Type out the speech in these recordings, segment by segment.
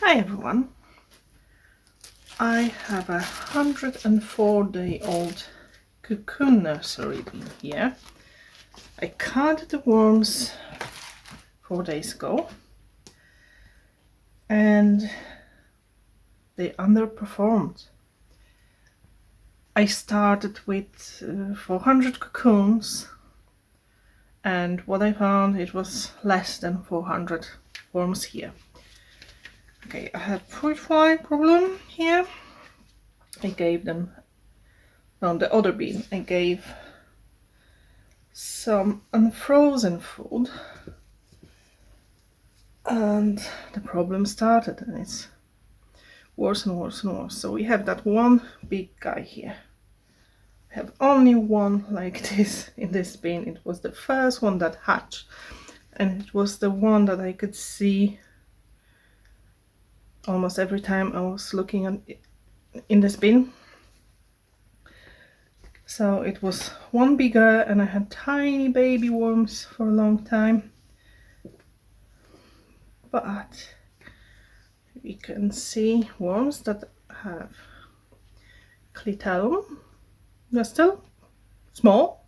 Hi everyone, I have a 104-day-old cocoon nursery in here. I counted the worms 4 days ago and they underperformed. I started with 400 cocoons and what I found, it was less than 400 worms here. Okay, I had fruit fly problem here. I gave them on the other bin. I gave some unfrozen food and the problem started, and it's worse and worse and worse. So we have that one big guy here. I have only one like this in this bin. It was the first one that hatched and it was the one that I could see almost every time I was looking at it in this bin. So it was one bigger and I had tiny baby worms for a long time. But we can see worms that have clitellum. They're still small.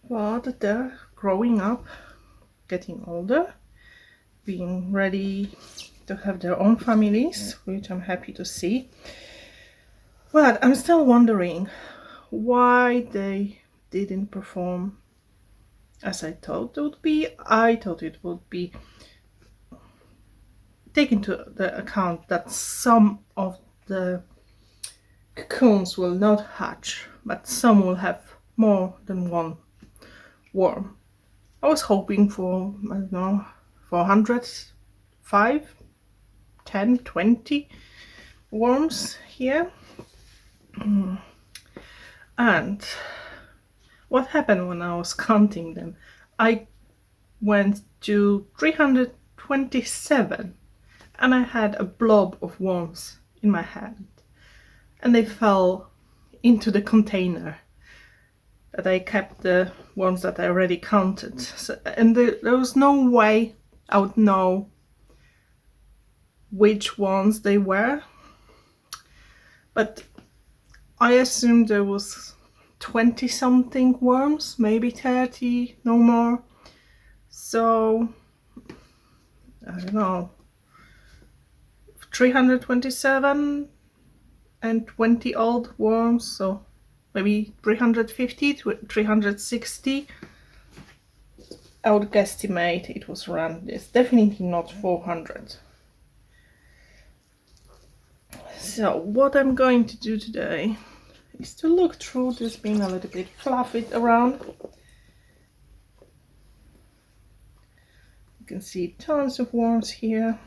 But they're growing up, getting older, being ready to have their own families, which I'm happy to see. But I'm still wondering why they didn't perform as I thought it would be. I thought it would be taken into the account that some of the cocoons will not hatch, but some will have more than one worm. I was hoping for, I don't know, 400, 5, 10, 20 worms here. And what happened when I was counting them? I went to 327 and I had a blob of worms in my hand and they fell into the container that I kept the ones that I already counted. So, and there was no way I would know which ones they were, but I assumed there was 20 something worms, maybe 30, no more. So I don't know, 327 and 20 old worms, so maybe 350 to 360. I would guesstimate it was around this, definitely not 400. So what I'm going to do today is to look through this bin a little bit, fluff it around. You can see tons of worms here.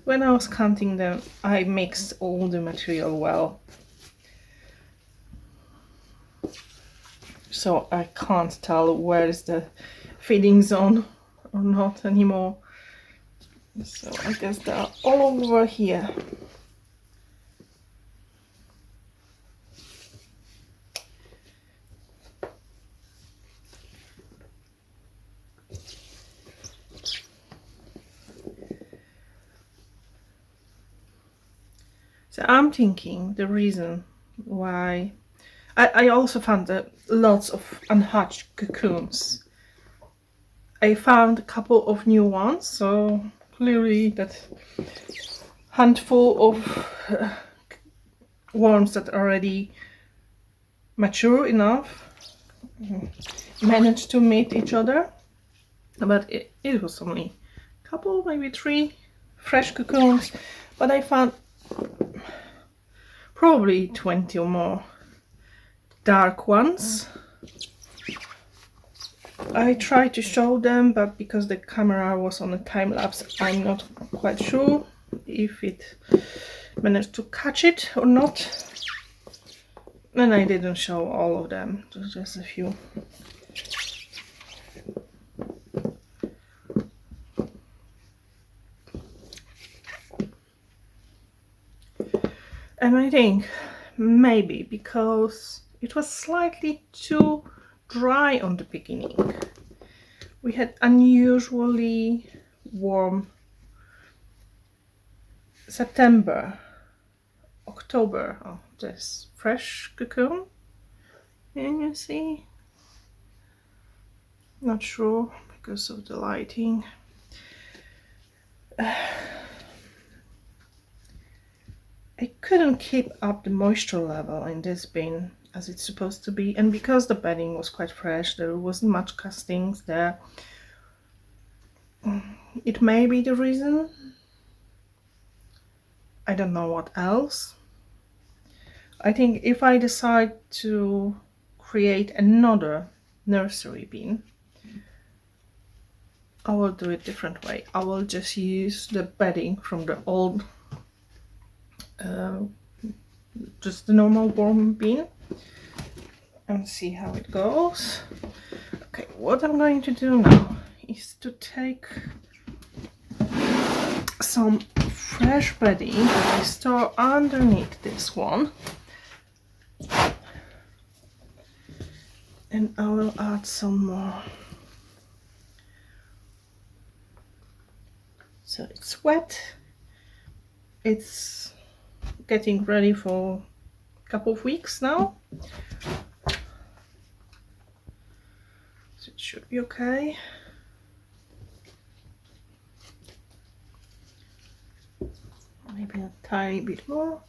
When I was counting them, I mixed all the material well. So I can't tell where is the feeding zone or not anymore. So I guess they're all over here. So I'm thinking the reason why I also found that lots of unhatched cocoons. I found a couple of new ones, so clearly that handful of worms that are already mature enough managed to meet each other, but it was only a couple, maybe 3 fresh cocoons, but I found probably 20 or more dark ones. I tried to show them, but because the camera was on a time lapse, I'm not quite sure if it managed to catch it or not. And I didn't show all of them, just a few. And I think maybe because it was slightly too dry on the beginning. We had unusually warm September, October. Oh, this fresh cocoon. Can you see? Not sure because of the lighting. I couldn't keep up the moisture level in this bin as it's supposed to be, and because the bedding was quite fresh, there wasn't much castings there. It may be the reason. I don't know what else. I think if I decide to create another nursery bin, I will do it different way. I will just use the bedding from the old just the normal warm bin and see how it goes. Okay, what I'm going to do now is to take some fresh bedding that I store underneath this one, and I will add some more. So it's wet, it's getting ready for a couple of weeks now, so it should be okay. Maybe a tiny bit more.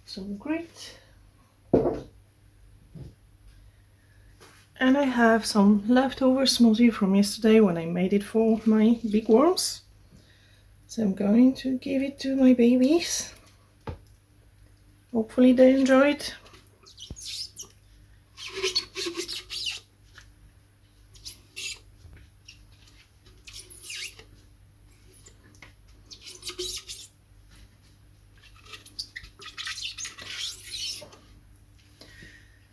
Some grit. And I have some leftover smoothie from yesterday when I made it for my big worms. So I'm going to give it to my babies. Hopefully they enjoy it.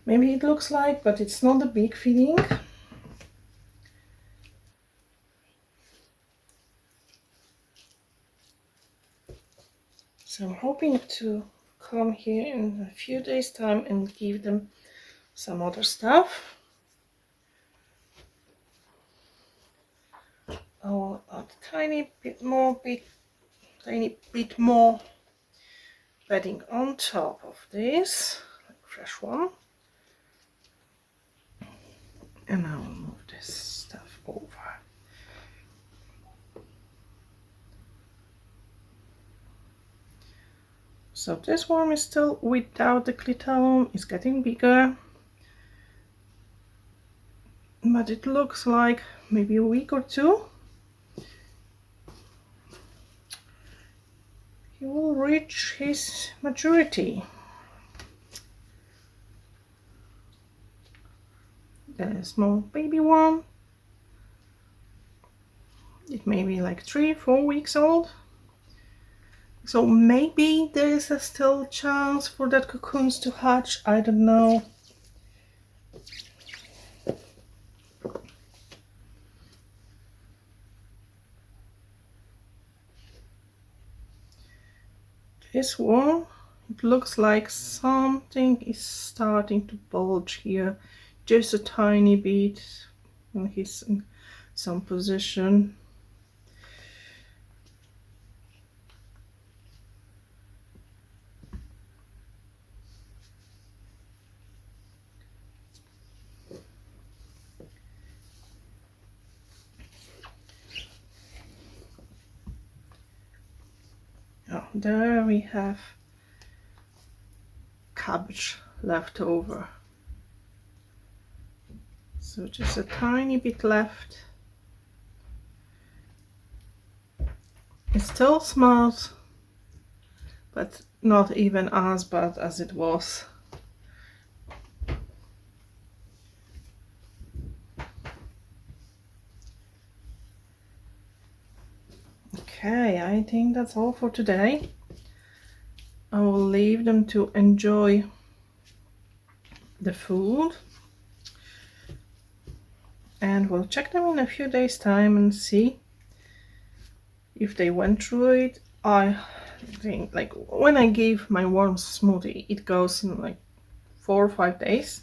Maybe it looks like, but it's not a big feeding. So I'm hoping to come here in a few days' time and give them some other stuff. I will add a tiny bit more bedding on top of this, like fresh one. And I will move this stuff over. So this worm is still without the clitellum, it's getting bigger. But it looks like maybe a week or two he will reach his maturity. The small baby worm, it may be like 3-4 weeks old. So maybe there is a still chance for that cocoons to hatch, I don't know. This one, it looks like something is starting to bulge here, just a tiny bit when he's in some position. Oh, there we have cabbage left over. So just a tiny bit left. It still smells, but not even as bad as it was. Okay, I think that's all for today. I will leave them to enjoy the food, and we'll check them in a few days time and see if they went through it. I think like when I gave my worm smoothie, it goes in like 4 or 5 days,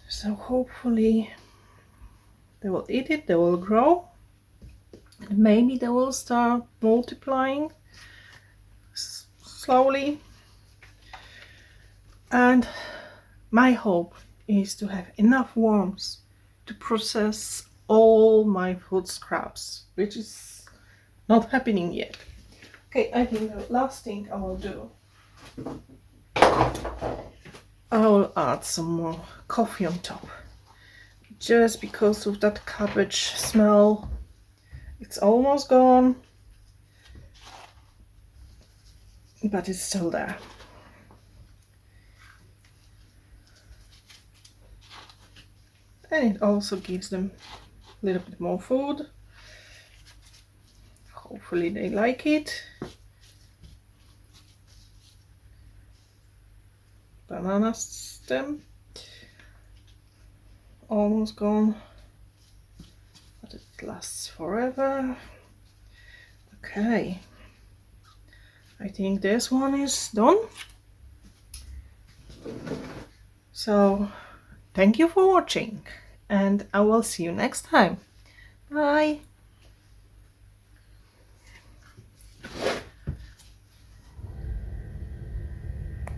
so hopefully they will eat it, they will grow, and maybe they will start multiplying slowly. And my hope is to have enough worms to process all my food scraps, which is not happening yet. Okay, I think the last thing I will do, I will add some more coffee on top, just because of that cabbage smell. It's almost gone, but it's still there. And it also gives them a little bit more food. Hopefully they like it. Banana stem, almost gone, but it lasts forever. Okay, I think this one is done. So thank you for watching, and I will see you next time. Bye.